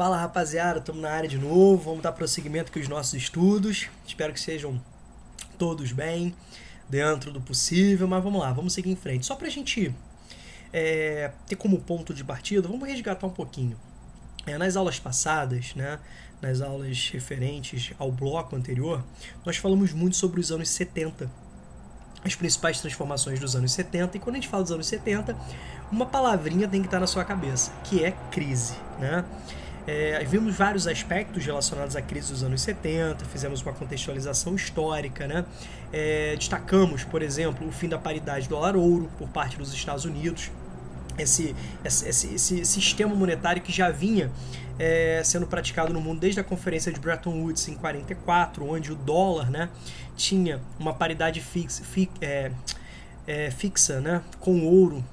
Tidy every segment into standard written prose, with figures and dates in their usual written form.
Fala rapaziada, estamos na área de novo, vamos dar prosseguimento com os nossos estudos, espero que sejam todos bem, dentro do possível, mas vamos lá, vamos seguir em frente. Só para a gente ter como ponto de partida, vamos resgatar um pouquinho. Nas aulas passadas, né, nas aulas referentes ao bloco anterior, nós falamos muito sobre os anos 70, as principais transformações dos anos 70, e quando a gente fala dos anos 70, uma palavrinha tem que estar na sua cabeça, que é crise, né? Vimos vários aspectos relacionados à crise dos anos 70, fizemos uma contextualização histórica, né? Destacamos, por exemplo, o fim da paridade dólar-ouro por parte dos Estados Unidos, esse sistema monetário que já vinha sendo praticado no mundo desde a conferência de Bretton Woods em 44, onde o dólar, né, tinha uma paridade fixa, né, com o ouro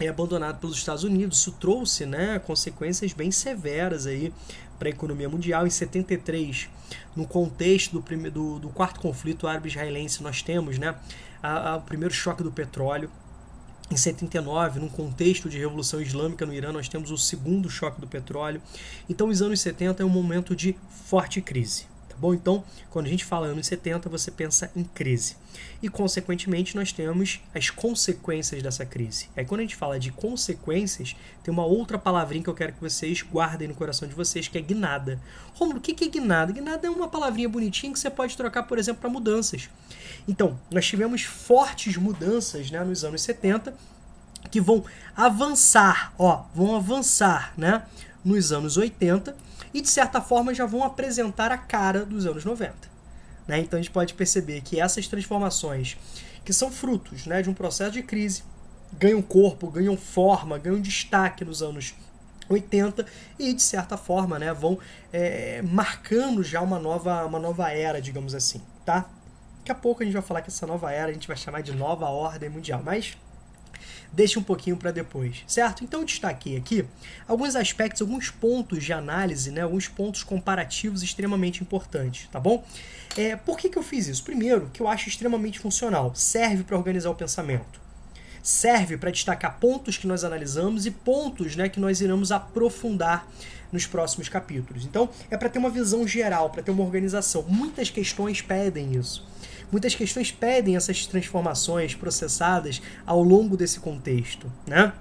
abandonado pelos Estados Unidos. Isso trouxe, né, consequências bem severas aí para a economia mundial. Em 73, no contexto do quarto conflito árabe-israelense, nós temos, né, o primeiro choque do petróleo. Em 79, num contexto de revolução islâmica no Irã, nós temos o segundo choque do petróleo. Então, os anos 70 é um momento de forte crise. Bom, então, quando a gente fala anos 70, você pensa em crise. E, consequentemente, nós temos as consequências dessa crise. Aí, quando a gente fala de consequências, tem uma outra palavrinha que eu quero que vocês guardem no coração de vocês, que é guinada. Rômulo, o que é guinada? Guinada é uma palavrinha bonitinha que você pode trocar, por exemplo, para mudanças. Então, nós tivemos fortes mudanças, né, nos anos 70, que vão avançar, né, nos anos 80, e de certa forma já vão apresentar a cara dos anos 90. Né? Então a gente pode perceber que essas transformações, que são frutos, né, de um processo de crise, ganham corpo, ganham forma, ganham destaque nos anos 80 e de certa forma, né, vão marcando já uma nova era, digamos assim. Tá? Daqui a pouco a gente vai falar que essa nova era a gente vai chamar de nova ordem mundial, mas deixa um pouquinho para depois, certo? Então eu destaquei aqui alguns aspectos, alguns pontos de análise, né? Alguns pontos comparativos extremamente importantes, tá bom? Por que eu fiz isso? Primeiro, que eu acho extremamente funcional, serve para organizar o pensamento, serve para destacar pontos que nós analisamos e pontos, né, que nós iremos aprofundar nos próximos capítulos. Então, é para ter uma visão geral, para ter uma organização. Muitas questões pedem isso. Muitas questões pedem essas transformações processadas ao longo desse contexto, né?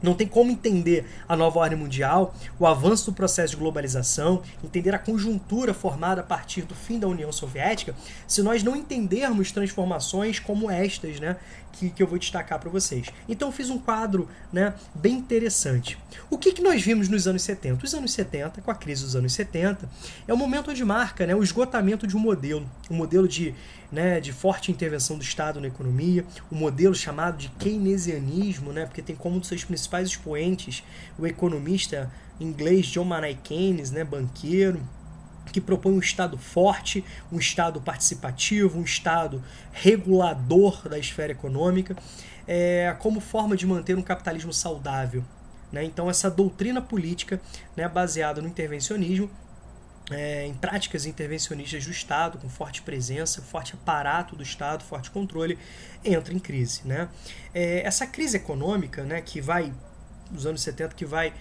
Não tem como entender a nova ordem mundial, o avanço do processo de globalização, entender a conjuntura formada a partir do fim da União Soviética, se nós não entendermos transformações como estas, né, que eu vou destacar para vocês. Então eu fiz um quadro, né, bem interessante. O que nós vimos nos anos 70? Os anos 70, com a crise dos anos 70, é o momento onde marca, né, o esgotamento de um modelo de forte intervenção do Estado na economia, o modelo chamado de keynesianismo, né, porque tem como um dos seus principais expoentes o economista inglês John Maynard Keynes, né, banqueiro, que propõe um Estado forte, um Estado participativo, um Estado regulador da esfera econômica, como forma de manter um capitalismo saudável. Né? Então essa doutrina política, né, baseada no intervencionismo, em práticas intervencionistas do Estado, com forte presença, forte aparato do Estado, forte controle, entra em crise. Né? Essa crise econômica, né, que vai, nos anos 70, que vai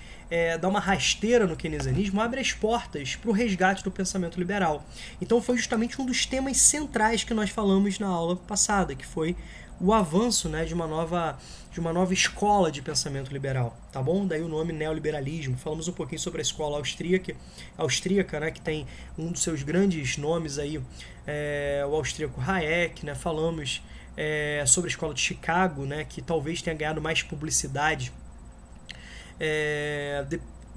dar uma rasteira no keynesianismo, abre as portas para o resgate do pensamento liberal. Então foi justamente um dos temas centrais que nós falamos na aula passada, que foi o avanço, né, de uma nova escola de pensamento liberal, tá bom? Daí o nome neoliberalismo. Falamos um pouquinho sobre a escola austríaca, né, que tem um dos seus grandes nomes aí, o austríaco Hayek, né? Falamos sobre a escola de Chicago, né, que talvez tenha ganhado mais publicidade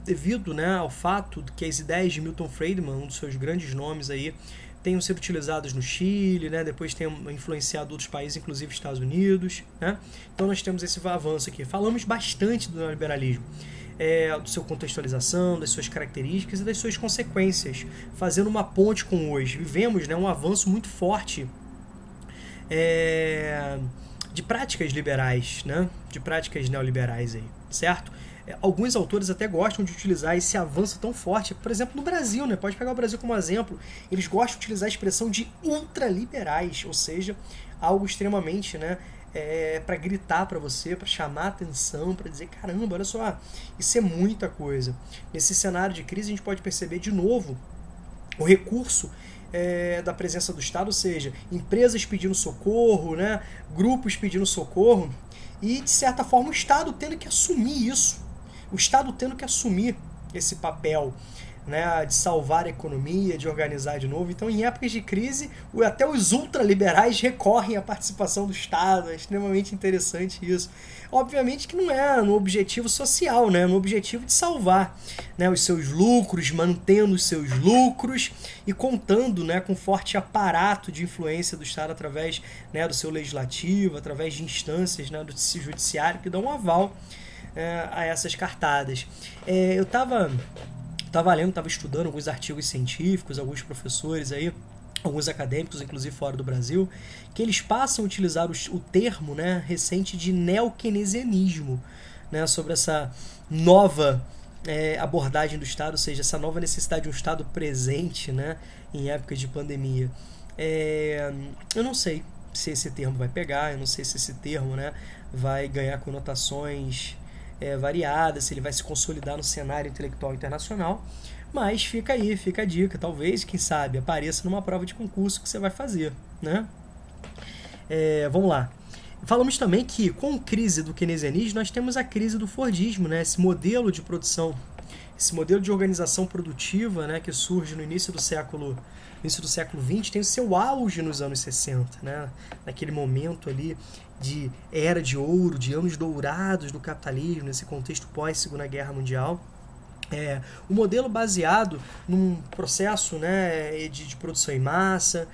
devido, né, ao fato de que as ideias de Milton Friedman, um dos seus grandes nomes aí, tenham sido utilizadas no Chile, né? Depois tenham influenciado outros países, inclusive Estados Unidos. Né? Então nós temos esse avanço aqui. Falamos bastante do neoliberalismo, da sua contextualização, das suas características e das suas consequências, fazendo uma ponte com hoje. Vivemos, né, um avanço muito forte de práticas liberais, né? De práticas neoliberais aí, certo? Alguns autores até gostam de utilizar esse avanço tão forte, por exemplo, no Brasil, né? Pode pegar o Brasil como exemplo. Eles gostam de utilizar a expressão de ultraliberais, ou seja, algo extremamente, né, para gritar para você, para chamar a atenção, para dizer, caramba, olha só, isso é muita coisa. Nesse cenário de crise a gente pode perceber de novo o recurso da presença do Estado, ou seja, empresas pedindo socorro, né, grupos pedindo socorro, e de certa forma o Estado tendo que assumir isso, o Estado tendo que assumir esse papel, né, de salvar a economia, de organizar de novo. Então, em épocas de crise, até os ultraliberais recorrem à participação do Estado. É extremamente interessante isso. Obviamente que não é no objetivo social, né, no objetivo de salvar, né, os seus lucros, mantendo os seus lucros e contando, né, com um forte aparato de influência do Estado através, né, do seu legislativo, através de instâncias, né, do judiciário que dão um aval a essas cartadas. Eu estava lendo, estava estudando alguns artigos científicos, alguns professores aí, alguns acadêmicos, inclusive fora do Brasil, que eles passam a utilizar o termo, né, recente de neokeynesianismo, né, sobre essa nova abordagem do Estado, ou seja, essa nova necessidade de um Estado presente, né, em épocas de pandemia. Eu não sei se esse termo vai pegar, eu não sei se esse termo, né, vai ganhar conotações variadas, se ele vai se consolidar no cenário intelectual internacional, mas fica aí, fica a dica, talvez, quem sabe, apareça numa prova de concurso que você vai fazer, né? Vamos lá. Falamos também que, com a crise do keynesianismo, nós temos a crise do fordismo, né? Esse modelo de produção, esse modelo de organização produtiva, né, que surge no início do século XX, tem o seu auge nos anos 60, né? Naquele momento ali de era de ouro, de anos dourados do capitalismo, nesse contexto pós-Segunda Guerra Mundial. Um modelo baseado num processo, né, de produção em massa,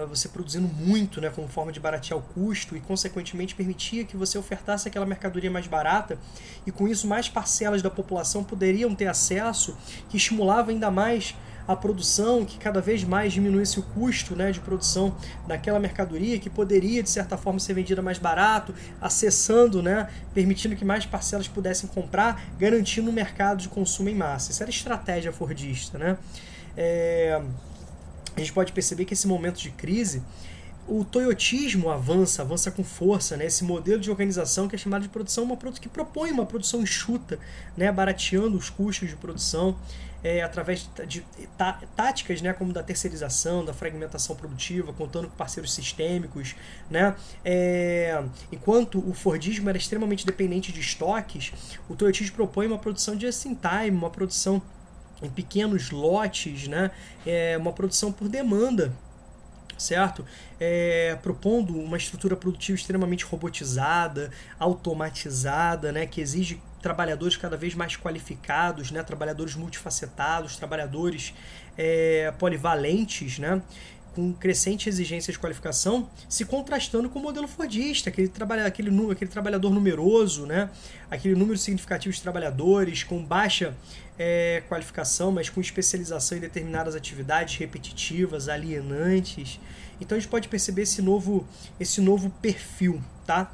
você produzindo muito, né, como forma de baratear o custo e, consequentemente, permitia que você ofertasse aquela mercadoria mais barata e, com isso, mais parcelas da população poderiam ter acesso, que estimulava ainda mais a produção, que cada vez mais diminuísse o custo, né, de produção daquela mercadoria, que poderia, de certa forma, ser vendida mais barato, acessando, né, permitindo que mais parcelas pudessem comprar, garantindo um mercado de consumo em massa. Isso era a estratégia fordista, né? A gente pode perceber que esse momento de crise, o toyotismo avança com força, né? Esse modelo de organização que é chamado de produção, que propõe uma produção enxuta, né? Barateando os custos de produção, através de táticas, né? Como da terceirização, da fragmentação produtiva, contando com parceiros sistêmicos, né? Enquanto o fordismo era extremamente dependente de estoques, o toyotismo propõe uma produção just in time, uma produção em pequenos lotes, né? Uma produção por demanda, certo? Propondo uma estrutura produtiva extremamente robotizada, automatizada, né? Que exige trabalhadores cada vez mais qualificados, né? Trabalhadores multifacetados, trabalhadores polivalentes, né? Com crescente exigência de qualificação, se contrastando com o modelo fordista, aquele trabalhador numeroso, né? Aquele número significativo de trabalhadores com baixa qualificação, mas com especialização em determinadas atividades repetitivas, alienantes. Então a gente pode perceber esse novo perfil, tá?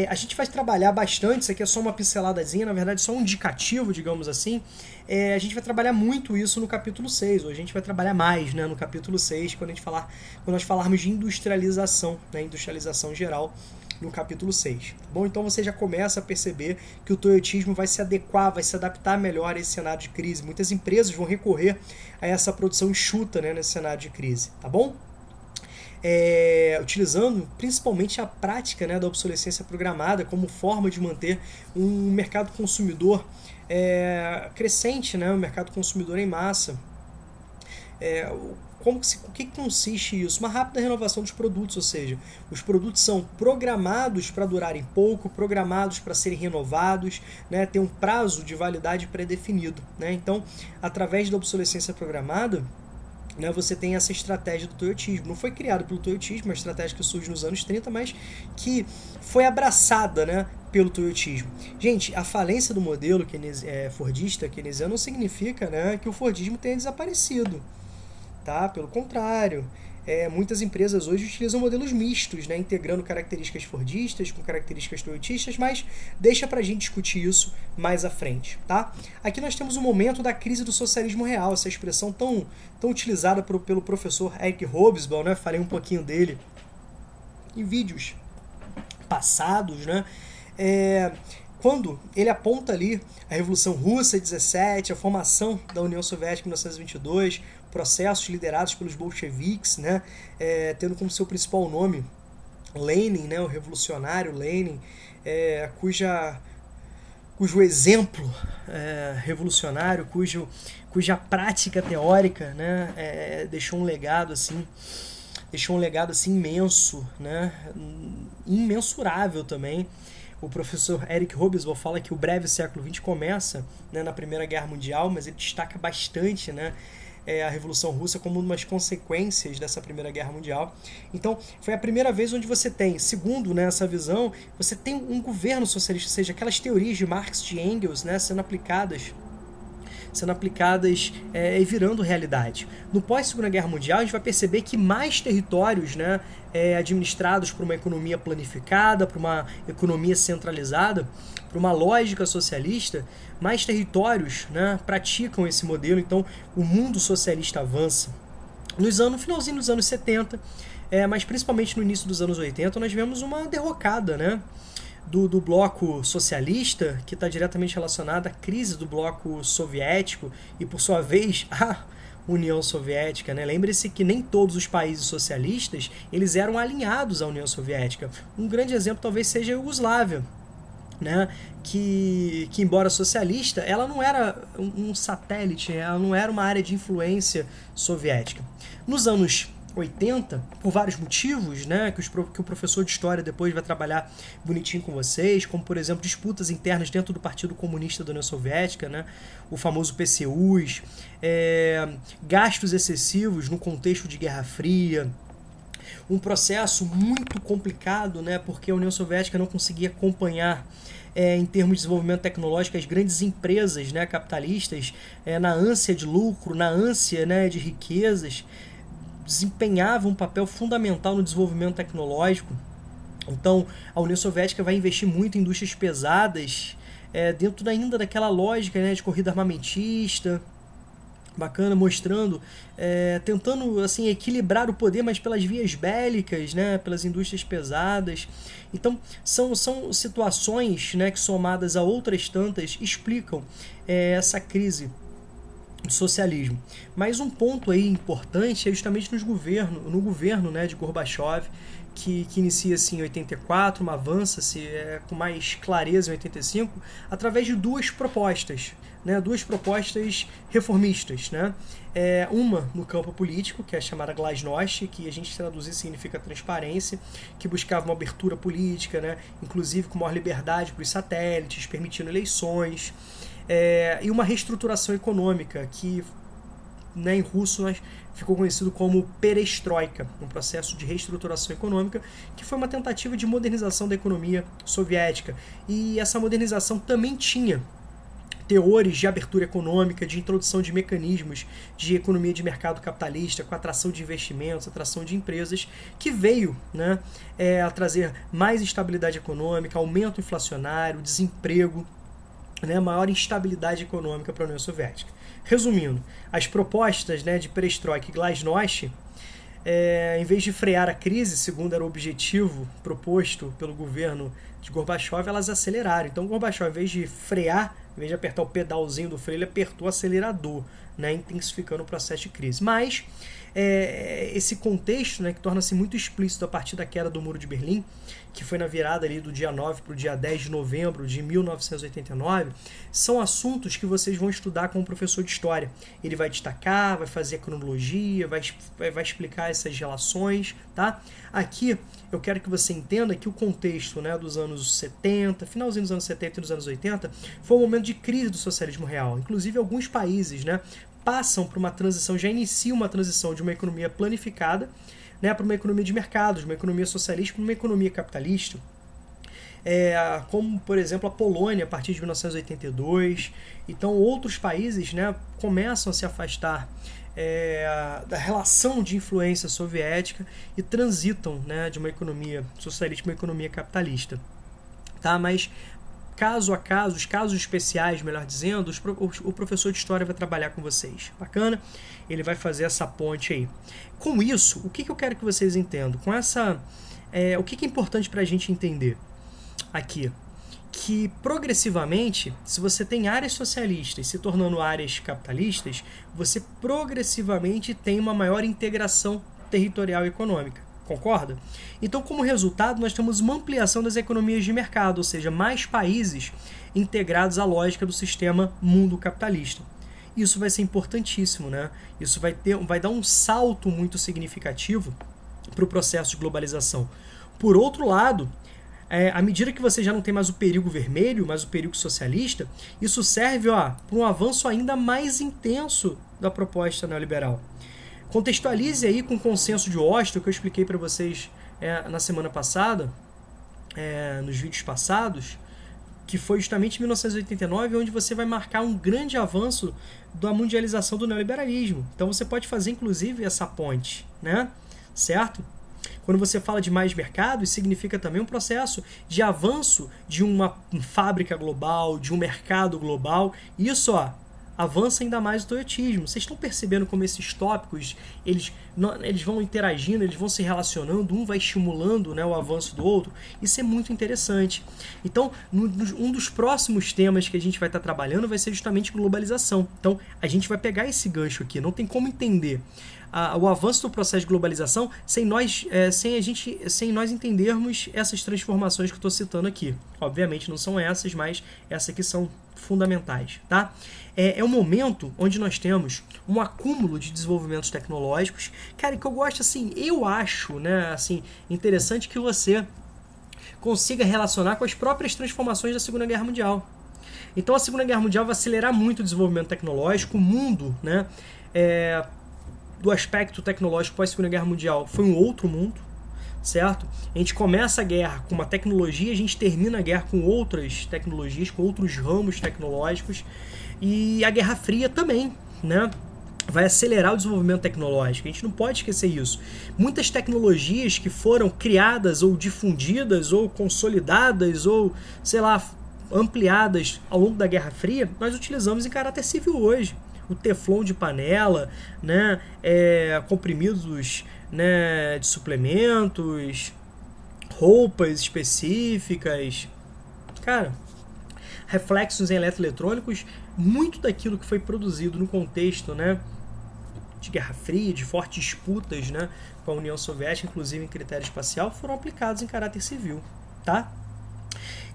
A gente vai trabalhar bastante, isso aqui é só uma pinceladazinha, na verdade só um indicativo, digamos assim. A gente vai trabalhar muito isso no capítulo 6, ou a gente vai trabalhar mais, né, no capítulo 6, quando nós falarmos de industrialização, né, industrialização geral, no capítulo 6. Bom, então você já começa a perceber que o toyotismo vai se adequar, vai se adaptar melhor a esse cenário de crise. Muitas empresas vão recorrer a essa produção enxuta, né, nesse cenário de crise, tá bom? Utilizando principalmente a prática, né, da obsolescência programada como forma de manter um mercado consumidor crescente, né, um mercado consumidor em massa. O que consiste isso? Uma rápida renovação dos produtos, ou seja, os produtos são programados para durarem pouco, programados para serem renovados, né, tem um prazo de validade pré-definido, né? Então, através da obsolescência programada, né, você tem essa estratégia do toyotismo. Não foi criado pelo toyotismo, uma estratégia que surge nos anos 30, mas que foi abraçada, né, pelo toyotismo. Gente, a falência do modelo fordista keynesiano não significa, né, que o fordismo tenha desaparecido. Tá? Pelo contrário, muitas empresas hoje utilizam modelos mistos, né, integrando características fordistas com características toyotistas, mas deixa pra gente discutir isso mais à frente. Tá? Aqui nós temos o momento da crise do socialismo real, essa expressão tão utilizada pelo professor Eric Hobsbawm, né? Falei um pouquinho dele em vídeos passados, né? Quando ele aponta ali a Revolução Russa em 17, a formação da União Soviética em 1922, processos liderados pelos bolcheviques, né? Tendo como seu principal nome Lenin, né? O revolucionário Lenin, cujo exemplo revolucionário, cuja prática teórica, né? Deixou um legado assim imenso, né? Imensurável também. O professor Eric Hobsbawm fala que o breve século XX começa, né, na Primeira Guerra Mundial, mas ele destaca bastante, né, a Revolução Russa como uma das consequências dessa Primeira Guerra Mundial. Então, foi a primeira vez onde você tem, segundo, né, essa visão, você tem um governo socialista, ou seja, aquelas teorias de Marx, de Engels, né, sendo aplicadas e virando realidade. No pós-Segunda Guerra Mundial, a gente vai perceber que mais territórios, né, administrados por uma economia planificada, por uma economia centralizada, por uma lógica socialista, mais territórios, né, praticam esse modelo. Então, o mundo socialista avança. No finalzinho dos anos 70, mas principalmente no início dos anos 80, nós vemos uma derrocada, né, do bloco socialista, que está diretamente relacionada à crise do bloco soviético e, por sua vez, à União Soviética, né? Lembre-se que nem todos os países socialistas eles eram alinhados à União Soviética. Um grande exemplo talvez seja a Iugoslávia, né? Que embora socialista, ela não era um satélite, ela não era uma área de influência soviética. Nos anos 80, por vários motivos, né, que o professor de História depois vai trabalhar bonitinho com vocês, como, por exemplo, disputas internas dentro do Partido Comunista da União Soviética, né, o famoso PCUs, gastos excessivos no contexto de Guerra Fria, um processo muito complicado, né, porque a União Soviética não conseguia acompanhar em termos de desenvolvimento tecnológico as grandes empresas, né, capitalistas, na ânsia de lucro, na ânsia, né, de riquezas, desempenhava um papel fundamental no desenvolvimento tecnológico. Então, a União Soviética vai investir muito em indústrias pesadas, dentro ainda daquela lógica, né, de corrida armamentista, bacana, mostrando, tentando assim, equilibrar o poder, mas pelas vias bélicas, né, pelas indústrias pesadas. Então, são situações, né, que somadas a outras tantas explicam essa crise do socialismo. Mas um ponto aí importante é justamente no governo, né, de Gorbachev, que inicia-se em 84, mas avança-se com mais clareza em 85, através de duas propostas reformistas, né? Uma no campo político, que é chamada Glasnost, que a gente traduzir significa transparência, que buscava uma abertura política, né? Inclusive com maior liberdade para os satélites, permitindo eleições, e uma reestruturação econômica que, né, em russo ficou conhecido como perestroika, um processo de reestruturação econômica que foi uma tentativa de modernização da economia soviética. E essa modernização também tinha teores de abertura econômica, de introdução de mecanismos de economia de mercado capitalista, com atração de investimentos, atração de empresas, que veio, né, a trazer mais estabilidade econômica, aumento inflacionário, desemprego, né, maior instabilidade econômica para a União Soviética. Resumindo, as propostas, né, de Perestroika e Glasnost, em vez de frear a crise, segundo era o objetivo proposto pelo governo de Gorbachev, elas aceleraram. Então, Gorbachev, em vez de frear, em vez de apertar o pedalzinho do freio, ele apertou o acelerador, né, intensificando o processo de crise. Mas esse contexto, né, que torna-se muito explícito a partir da queda do Muro de Berlim, que foi na virada ali do dia 9 para o dia 10 de novembro de 1989, são assuntos que vocês vão estudar com o professor de História. Ele vai destacar, vai fazer a cronologia, vai explicar essas relações, tá? Aqui eu quero que você entenda que o contexto, né, dos anos 70, finalzinho dos anos 70 e dos anos 80, foi um momento de crise do socialismo real. Inclusive alguns países, né, passam por uma transição, já iniciam uma transição de uma economia planificada, né, para uma economia de mercado, de uma economia socialista para uma economia capitalista. Como, por exemplo, a Polônia, a partir de 1982. Então, outros países, né, começam a se afastar da relação de influência soviética e transitam, né, de uma economia socialista para uma economia capitalista. Tá? Mas, caso a caso, os casos especiais, melhor dizendo, o professor de História vai trabalhar com vocês. Bacana? Ele vai fazer essa ponte aí. Com isso, o que eu quero que vocês entendam? Com essa o que é importante para a gente entender aqui? Que progressivamente, se você tem áreas socialistas se tornando áreas capitalistas, você progressivamente tem uma maior integração territorial e econômica. Concorda? Então, como resultado, nós temos uma ampliação das economias de mercado, ou seja, mais países integrados à lógica do sistema mundo capitalista. Isso vai ser importantíssimo, né? Isso vai dar um salto muito significativo para o processo de globalização. Por outro lado, à medida que você já não tem mais o perigo vermelho, mais o perigo socialista, isso serve para um avanço ainda mais intenso da proposta neoliberal. Contextualize aí com o consenso de Washington, que eu expliquei para vocês na semana passada, nos vídeos passados, que foi justamente em 1989, onde você vai marcar um grande avanço da mundialização do neoliberalismo. Então você pode fazer, inclusive, essa ponte, né? Certo? Quando você fala de mais mercado, isso significa também um processo de avanço de uma fábrica global, de um mercado global. Isso, avança ainda mais o toyotismo. Vocês estão percebendo como esses tópicos, eles vão interagindo, eles vão se relacionando, um vai estimulando, né, o avanço do outro. Isso é muito interessante. Então, um dos próximos temas que a gente vai estar trabalhando vai ser justamente globalização. Então, a gente vai pegar esse gancho aqui. Não tem como entender o avanço do processo de globalização sem nós entendermos essas transformações que eu estou citando aqui. Obviamente não são essas, mas essas aqui são fundamentais, tá? É um momento onde nós temos um acúmulo de desenvolvimentos tecnológicos, cara, que eu gosto, assim, eu acho, né, assim, interessante que você consiga relacionar com as próprias transformações da Segunda Guerra Mundial. Então a Segunda Guerra Mundial vai acelerar muito o desenvolvimento tecnológico, o mundo, né, do aspecto tecnológico pós-Segunda Guerra Mundial foi um outro mundo, certo? A gente começa a guerra com uma tecnologia, a gente termina a guerra com outras tecnologias, com outros ramos tecnológicos, e a Guerra Fria também, né? Vai acelerar o desenvolvimento tecnológico, a gente não pode esquecer isso. Muitas tecnologias que foram criadas ou difundidas ou consolidadas ou, sei lá, ampliadas ao longo da Guerra Fria, nós utilizamos em caráter civil hoje. O teflon de panela, né, comprimidos, né, de suplementos, roupas específicas, cara, reflexos em eletroeletrônicos, muito daquilo que foi produzido no contexto, né, de Guerra Fria, de fortes disputas, né, com a União Soviética, inclusive em critério espacial, foram aplicados em caráter civil, tá?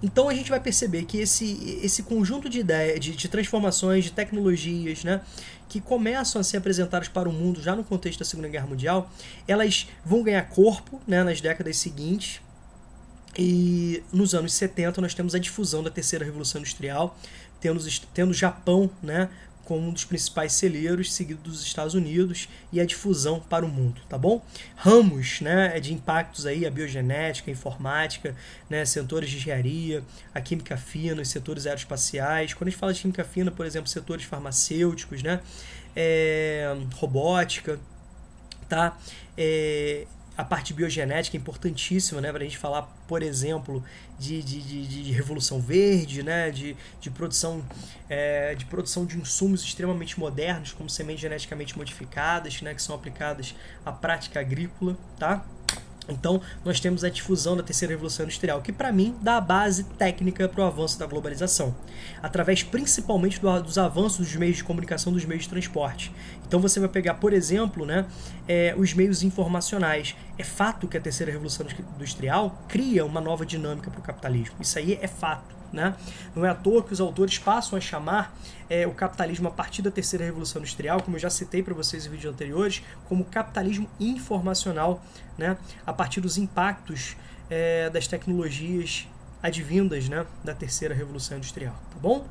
Então a gente vai perceber que esse conjunto de ideias, de transformações, de tecnologias, né, que começam a ser apresentadas para o mundo já no contexto da Segunda Guerra Mundial, elas vão ganhar corpo, né, nas décadas seguintes. E nos anos 70 nós temos a difusão da Terceira Revolução Industrial, tendo o Japão, né, como um dos principais celeiros, seguido dos Estados Unidos, e a difusão para o mundo, tá bom? Ramos, né, de impactos aí, a biogenética, a informática, né, setores de engenharia, a química fina, os setores aeroespaciais. Quando a gente fala de química fina, por exemplo, setores farmacêuticos, né, robótica, tá? A parte biogenética é importantíssima, né, para a gente falar, por exemplo, de revolução verde, né, de produção de insumos extremamente modernos, como sementes geneticamente modificadas, né, que são aplicadas à prática agrícola, tá? Então, nós temos a difusão da Terceira Revolução Industrial, que para mim dá a base técnica para o avanço da globalização, através principalmente dos avanços dos meios de comunicação, dos meios de transporte. Então você vai pegar, por exemplo, né, os meios informacionais. É fato que a Terceira Revolução Industrial cria uma nova dinâmica para o capitalismo. Isso aí é fato. Né? Não é à toa que os autores passam a chamar o capitalismo a partir da Terceira Revolução Industrial, como eu já citei para vocês em vídeos anteriores, como capitalismo informacional, né? A partir dos impactos das tecnologias advindas, né, da Terceira Revolução Industrial, tá bom?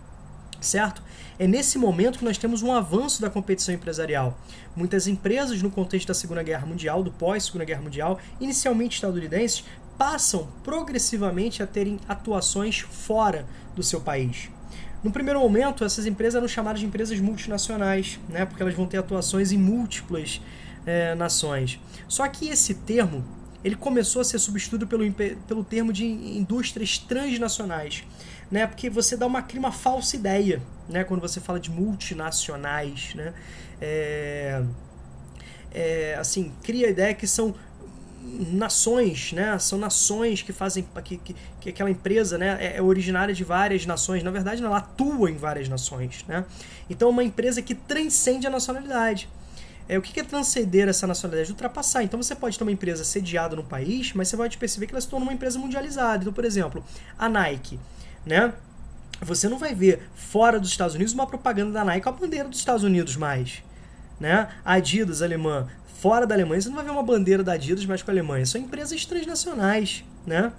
Certo? É nesse momento que nós temos um avanço da competição empresarial. Muitas empresas no contexto da Segunda Guerra Mundial, do pós-Segunda Guerra Mundial, inicialmente estadunidenses, passam progressivamente a terem atuações fora do seu país. No primeiro momento, essas empresas eram chamadas de empresas multinacionais, né, porque elas vão ter atuações em múltiplas nações. Só que esse termo ele começou a ser substituído pelo termo de indústrias transnacionais, né, porque você cria uma falsa ideia, né, quando você fala de multinacionais, né, assim, cria a ideia que são nações, né? São nações que fazem que aquela empresa, né, é originária de várias nações. Na verdade, ela atua em várias nações, né? Então, é uma empresa que transcende a nacionalidade. O que é transcender essa nacionalidade? Ultrapassar. Então, você pode ter uma empresa sediada no país, mas você pode perceber que ela se torna uma empresa mundializada. Então, por exemplo, a Nike, né? Você não vai ver fora dos Estados Unidos uma propaganda da Nike com a bandeira dos Estados Unidos mais, né? A Adidas alemã, fora da Alemanha, você não vai ver uma bandeira da Adidas mais com a Alemanha. São empresas transnacionais, né?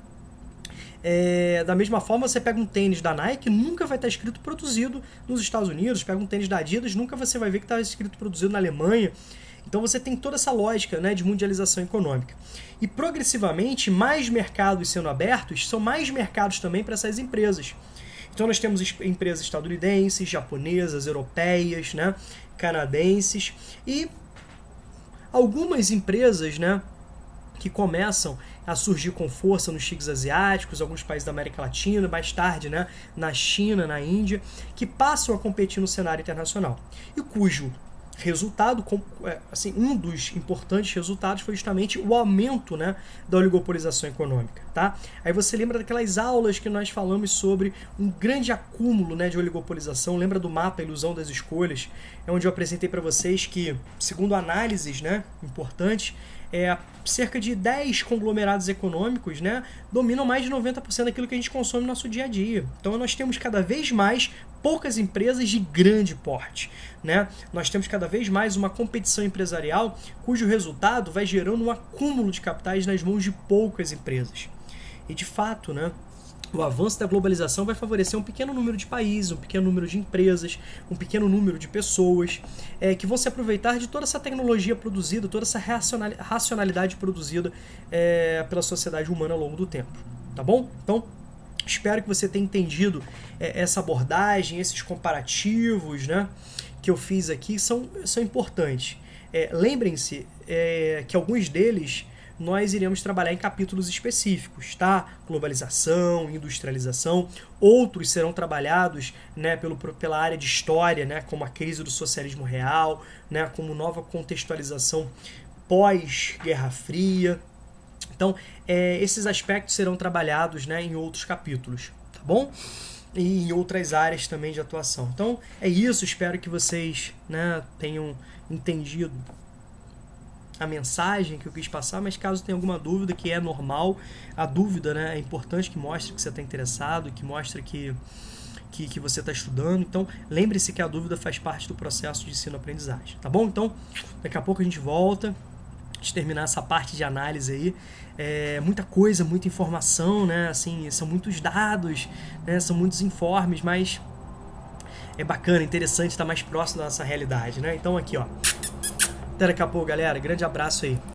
Da mesma forma, você pega um tênis da Nike, nunca vai estar escrito produzido nos Estados Unidos. Pega um tênis da Adidas, nunca você vai ver que está escrito produzido na Alemanha. Então você tem toda essa lógica, né, de mundialização econômica. E progressivamente, mais mercados sendo abertos, são mais mercados também para essas empresas. Então nós temos empresas estadunidenses, japonesas, europeias, né, canadenses e algumas empresas, né, que começam a surgir com força nos tigres asiáticos, alguns países da América Latina, mais tarde, né, na China, na Índia, que passam a competir no cenário internacional. E cujo resultado, assim, um dos importantes resultados foi justamente o aumento, né, da oligopolização econômica, tá? Aí você lembra daquelas aulas que nós falamos sobre um grande acúmulo, né, de oligopolização, lembra do mapa Ilusão das Escolhas, onde eu apresentei para vocês que, segundo análises, né, importantes, cerca de 10 conglomerados econômicos, né, dominam mais de 90% daquilo que a gente consome no nosso dia a dia. Então nós temos cada vez mais poucas empresas de grande porte, né? Nós temos cada vez mais uma competição empresarial cujo resultado vai gerando um acúmulo de capitais nas mãos de poucas empresas. E de fato, né, o avanço da globalização vai favorecer um pequeno número de países, um pequeno número de empresas, um pequeno número de pessoas que vão se aproveitar de toda essa tecnologia produzida, toda essa racionalidade produzida pela sociedade humana ao longo do tempo. Tá bom? Então, espero que você tenha entendido essa abordagem, esses comparativos, né, que eu fiz aqui são importantes. Lembrem-se que alguns deles nós iremos trabalhar em capítulos específicos, tá? Globalização, industrialização. Outros serão trabalhados, né, pela área de história, né, como a crise do socialismo real, né, como nova contextualização pós-Guerra Fria. Então, esses aspectos serão trabalhados, né, em outros capítulos, tá bom? E em outras áreas também de atuação. Então, é isso. Espero que vocês, né, tenham entendido a mensagem que eu quis passar, mas caso tenha alguma dúvida, que é normal, a dúvida, né, é importante, que mostre que você está interessado, que mostre que você está estudando. Então, lembre-se que a dúvida faz parte do processo de ensino-aprendizagem, tá bom? Então, daqui a pouco a gente volta, de terminar essa parte de análise aí. Muita coisa, muita informação, né? Assim, são muitos dados, né? São muitos informes, mas é bacana, interessante estar mais próximo da nossa realidade, né? Então aqui, ó. Até daqui a pouco, galera. Grande abraço aí.